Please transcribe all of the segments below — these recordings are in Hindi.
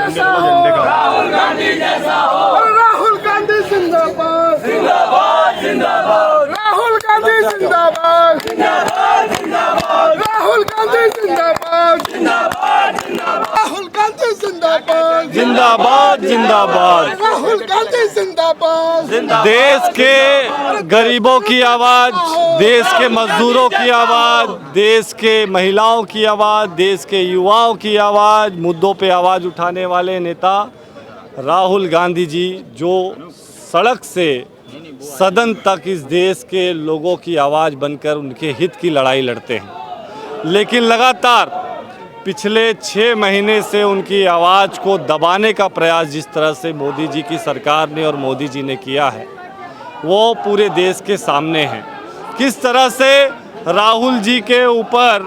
जैसा हो, राहुल गांधी जैसा हो, राहुल गांधी जिंदाबाद जिंदाबाद जिंदाबाद, राहुल गांधी जिंदाबाद जिंदाबाद जिंदाबाद, राहुल गांधी जिंदाबाद जिंदाबाद जिंदाबाद, राहुल गांधी जिंदाबाद जिंदाबाद जिंदाबाद। राहुल गांधी जिंदाबाद। देश के गरीबों की आवाज, देश के मजदूरों की आवाज, देश के महिलाओं की आवाज, देश के युवाओं की आवाज, मुद्दों पे आवाज उठाने वाले नेता राहुल गांधी जी, जो सड़क से सदन तक इस देश के लोगों की आवाज बनकर उनके हित की लड़ाई लड़ते हैं। लेकिन लगातार पिछले 6 महीने से उनकी आवाज़ को दबाने का प्रयास जिस तरह से मोदी जी की सरकार ने और मोदी जी ने किया है, वो पूरे देश के सामने है। किस तरह से राहुल जी के ऊपर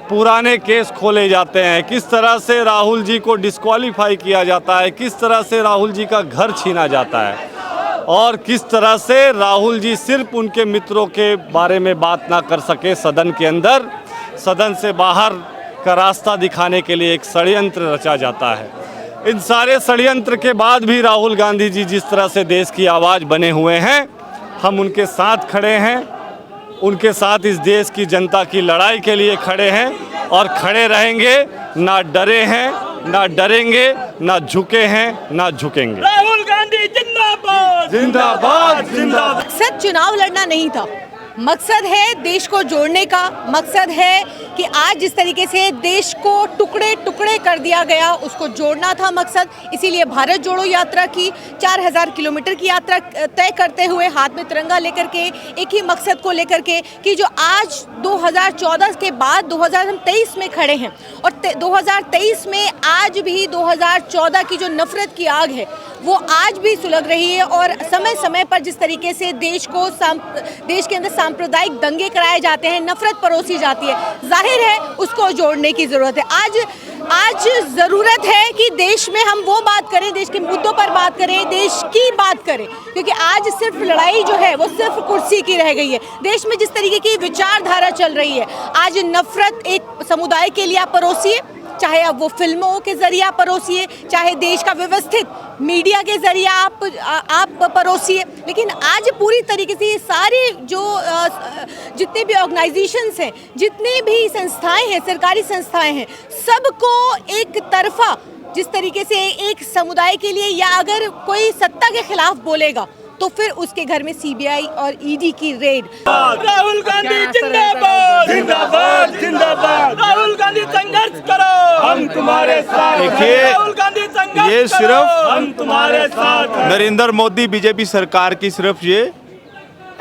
पुराने केस खोले जाते हैं, किस तरह से राहुल जी को डिस्क्वालीफाई किया जाता है, किस तरह से राहुल जी का घर छीना जाता है, और किस तरह से राहुल जी सिर्फ उनके मित्रों के बारे में बात ना कर सके सदन के अंदर, सदन से बाहर का रास्ता दिखाने के लिए एक षड्यंत्र रचा जाता है। इन सारे षड्यंत्र के बाद भी राहुल गांधी जी जिस तरह से देश की आवाज़ बने हुए हैं, हम उनके साथ खड़े हैं, उनके साथ इस देश की जनता की लड़ाई के लिए खड़े हैं और खड़े रहेंगे। ना डरे हैं, ना डरेंगे, ना झुके हैं, ना झुकेंगे। राहुल गांधी जिंदाबाद जिंदाबाद जिंदाबाद। मकसद चुनाव लड़ना नहीं था, मकसद है देश को जोड़ने का। मकसद है कि आज जिस तरीके से देश को टुकड़े टुकड़े कर दिया गया, उसको जोड़ना था मकसद। इसीलिए भारत जोड़ो यात्रा की, 4000 किलोमीटर की यात्रा तय करते हुए हाथ में तिरंगा लेकर के, एक ही मकसद को लेकर के कि जो आज 2014 के बाद 2023 में खड़े हैं, और 2023 में आज भी 2014 की जो नफरत की आग है वो आज भी सुलग रही है। और समय समय पर जिस तरीके से देश के अंदर सांप्रदायिक दंगे कराए जाते हैं, नफरत परोसी जाती है, जाहिर है उसको जोड़ने की ज़रूरत है। आज ज़रूरत है कि देश में हम वो बात करें, देश के मुद्दों पर बात करें, देश की बात करें, क्योंकि आज सिर्फ लड़ाई जो है वो सिर्फ कुर्सी की रह गई है। देश में जिस तरीके की विचारधारा चल रही है, आज नफरत एक समुदाय के लिए आप परोसिए, चाहे अब वो फिल्मों के जरिए आप परोसिए, चाहे देश का व्यवस्थित मीडिया के जरिए आप परोसिए, लेकिन आज पूरी तरीके से ये सारी जो जितने भी ऑर्गेनाइजेशंस हैं, जितनी भी संस्थाएं हैं, सरकारी संस्थाएं हैं, सबको एक तरफा जिस तरीके से एक समुदाय के लिए, या अगर कोई सत्ता के खिलाफ बोलेगा तो फिर उसके घर में सीबीआई और ईडी की रेड। राहुल गांधी जिंदाबाद जिंदाबाद जिंदाबाद, राहुल गांधी संघर्ष करो, हम तुम्हारे साथ। देखिए, राहुल गांधी संघर्ष ये करो, सिर्फ हम तुम्हारे साथ हैं। नरेंद्र मोदी बीजेपी सरकार की सिर्फ ये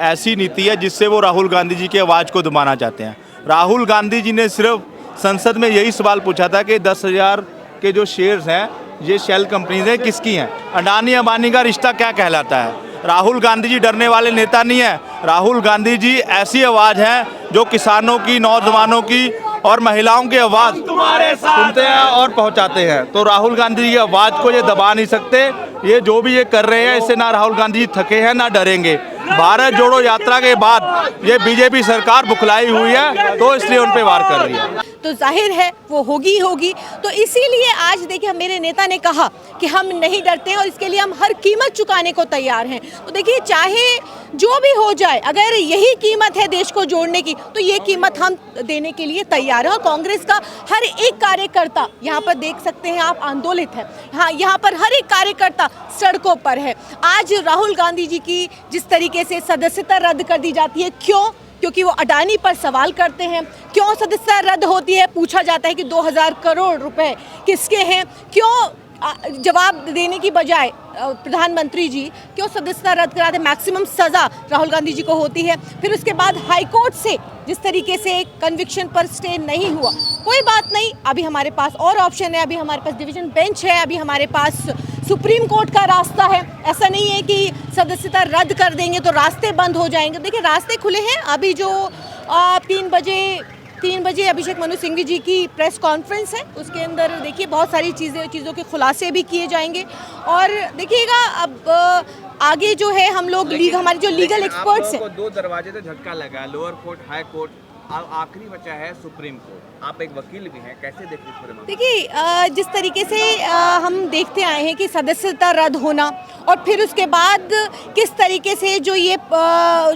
ऐसी नीति है जिससे वो राहुल गांधी जी की आवाज़ को दबाना चाहते हैं। राहुल गांधी जी ने सिर्फ संसद में यही सवाल पूछा था कि 10,000 के जो शेयर्स हैं, ये शेल कंपनीज हैं, किसकी हैं, अडानी अंबानी का रिश्ता क्या कहलाता है। राहुल गांधी जी डरने वाले नेता नहीं है। राहुल गांधी जी ऐसी आवाज़ है जो किसानों की, नौजवानों की और महिलाओं की आवाज़ सुनते हैं और पहुंचाते हैं। तो राहुल गांधी जी की आवाज़ को ये दबा नहीं सकते। ये जो भी ये कर रहे हैं, इससे ना राहुल गांधी जी थके हैं ना डरेंगे। भारत जोड़ो यात्रा के बाद ये बीजेपी सरकार बुखलाई हुई है, तो इसलिए उन पर वार कर रही है। तो जाहिर है वो होगी। तो इसीलिए आज देखिए मेरे नेता ने कहा कि हम नहीं डरते हैं और इसके लिए हम हर कीमत चुकाने को तैयार हैं। तो देखिए, चाहे जो भी हो जाए, अगर यही कीमत है देश को जोड़ने की, तो ये कीमत हम देने के लिए तैयार हैं। और कांग्रेस का हर एक कार्यकर्ता, यहाँ पर देख सकते हैं आप, आंदोलित है। हाँ, यहाँ पर हर एक कार्यकर्ता सड़कों पर है। आज राहुल गांधी जी की जिस तरीके से सदस्यता रद्द कर दी जाती है, क्यों? क्योंकि वो अडानी पर सवाल करते हैं। क्यों सदस्यता रद्द होती है? पूछा जाता है कि 2000 करोड़ रुपए किसके हैं। क्यों जवाब देने की बजाय प्रधानमंत्री जी क्यों सदस्यता रद्द कराते? मैक्सिमम सज़ा राहुल गांधी जी को होती है। फिर उसके बाद हाई कोर्ट से जिस तरीके से कन्विक्शन पर स्टे नहीं हुआ, कोई बात नहीं, अभी हमारे पास और ऑप्शन है, अभी हमारे पास डिवीजन बेंच है, अभी हमारे पास सुप्रीम कोर्ट का रास्ता है। ऐसा नहीं है कि सदस्यता रद्द कर देंगे तो रास्ते बंद हो जाएंगे। देखिए, रास्ते खुले हैं। अभी जो 3 बजे अभिषेक मनु सिंघवी जी की प्रेस कॉन्फ्रेंस है, उसके अंदर देखिए बहुत सारी चीज़ों के खुलासे भी किए जाएंगे। और देखिएगा अब आगे जो है हम लोग हमारे जो लीगल एक्सपर्ट्स हैं, 2 दरवाजे से झटका लगा, लोअर कोर्ट, हाई कोर्ट, अब आखिरी बचा है सुप्रीम कोर्ट, आप एक वकील भी हैं, कैसे देख रहे हैं पूरे मामले? देखिए जिस तरीके से हम देखते आए हैं कि सदस्यता रद्द होना और फिर उसके बाद किस तरीके से जो ये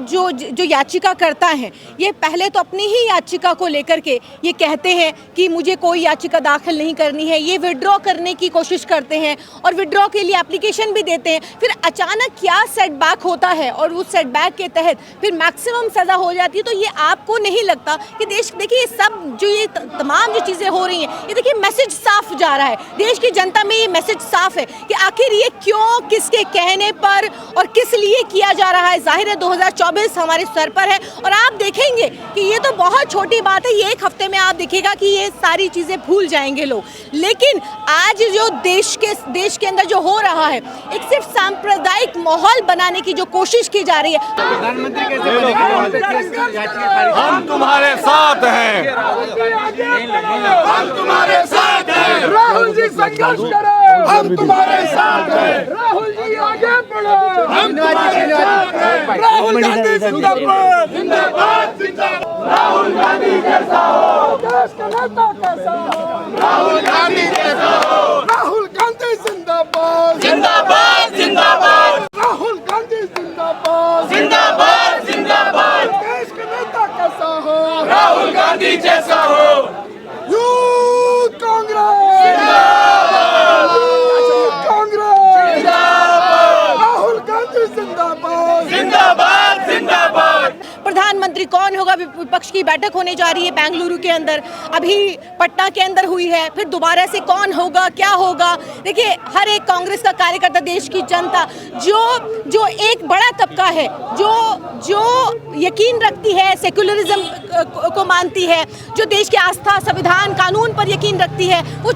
जो याचिका करता है, ये पहले तो अपनी ही याचिका को लेकर के ये कहते हैं कि मुझे कोई याचिका दाखिल नहीं करनी है, ये विड्रॉ करने की कोशिश करते हैं और विड्रॉ के लिए एप्लीकेशन भी देते हैं, फिर अचानक क्या सेटबैक होता है और उस सेटबैक के तहत फिर मैक्सिमम सज़ा हो जाती है। तो ये आपको नहीं लगता कि देश, देखिए सब जो ये तमाम जो चीज़ें हो रही हैं, ये देखिए मैसेज साफ जा रहा है, देश की जनता में ये मैसेज साफ है कि आखिर ये क्यों, किसके कहने पर और किस लिए किया जा रहा है। जाहिर है 2024 हमारे सर पर है और आप देखेंगे कि ये तो बहुत छोटी बात है, ये एक हफ्ते में आप देखिएगा कि ये सारी चीज़ें भूल जाएंगे लोग। लेकिन आज जो देश के अंदर जो हो रहा है, एक सिर्फ सांप्रदायिक माहौल बनाने की जो कोशिश की जा रही है। हम तुम्हारे साथ हैं, हम तुम्हारे साथ हैं। राहुल जी संघर्ष करो, हम तुम्हारे साथ हैं। राहुल जी आगे बढ़ो, हम तुम्हारे साथ हैं। राहुल गांधी जिंदाबाद, जिंदाबाद, जिंदाबाद। राहुल गांधी जैसा हो, देश का नेता कैसा हो, राहुल गांधी जैसा हो। राहुल गांधी जिंदाबाद, जिंदाबाद, जिंदाबाद। राहुल गांधी जिंदाबाद, जिंदाबाद, जिंदाबाद। देश का नेता कैसा हो, राहुल गांधी जैसा हो। यूथ कांग्रेस जिंदाबाद, यूथ कांग्रेस जिंदाबाद। राहुल गांधी जिंदाबाद, जिंदाबाद, जिंदाबाद। प्रधानमंत्री कौन होगा, विपक्ष की बैठक होने जा रही है बेंगलुरु के अंदर, अभी पटना के अंदर हुई है, फिर दोबारा से कौन होगा, क्या होगा। देखिए हर एक कांग्रेस का कार्यकर्ता, देश की जनता जो एक बड़ा तबका है, जो यकीन रखती है, सेक्युलरिज्म को मानती है, जो देश की आस्था, संविधान, कानून पर यकीन रखती है, वो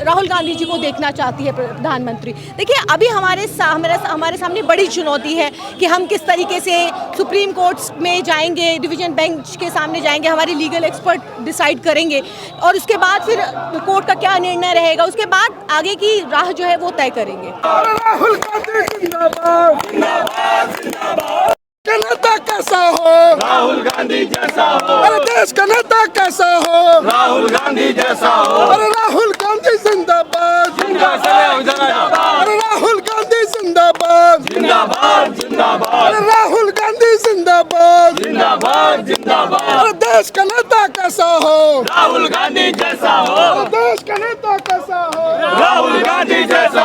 राहुल गांधी जी को देखना चाहती है प्रधानमंत्री। देखिए अभी हमारे सामने बड़ी चुनौती है कि हम किस तरीके से सुप्रीम कोर्ट में जाएंगे, डिवीजन बेंच के सामने जाएंगे, हमारे लीगल एक्सपर्ट डिसाइड करेंगे और उसके बाद फिर कोर्ट का क्या निर्णय रहेगा, उसके बाद आगे की राह जो है वो तय करेंगे। राहुल गांधी जिंदाबाद, जिंदाबाद, जिंदाबाद। का नेता कैसा हो, राहुल गांधी जैसा हो, अरे देश का नेता कैसा हो, राहुल गांधी जैसा हो। अरे राहुल गांधी जिंदाबाद, अरे राहुल गांधी जिंदाबाद, जिंदाबाद, जिंदाबाद, अरे राहुल गांधी जिंदाबाद, जिंदाबाद, जिंदाबाद। अरे देश का नेता कैसा हो, राहुल गांधी जैसा हो, अरे देश का नेता कैसा हो। राहुल गांधी जैसा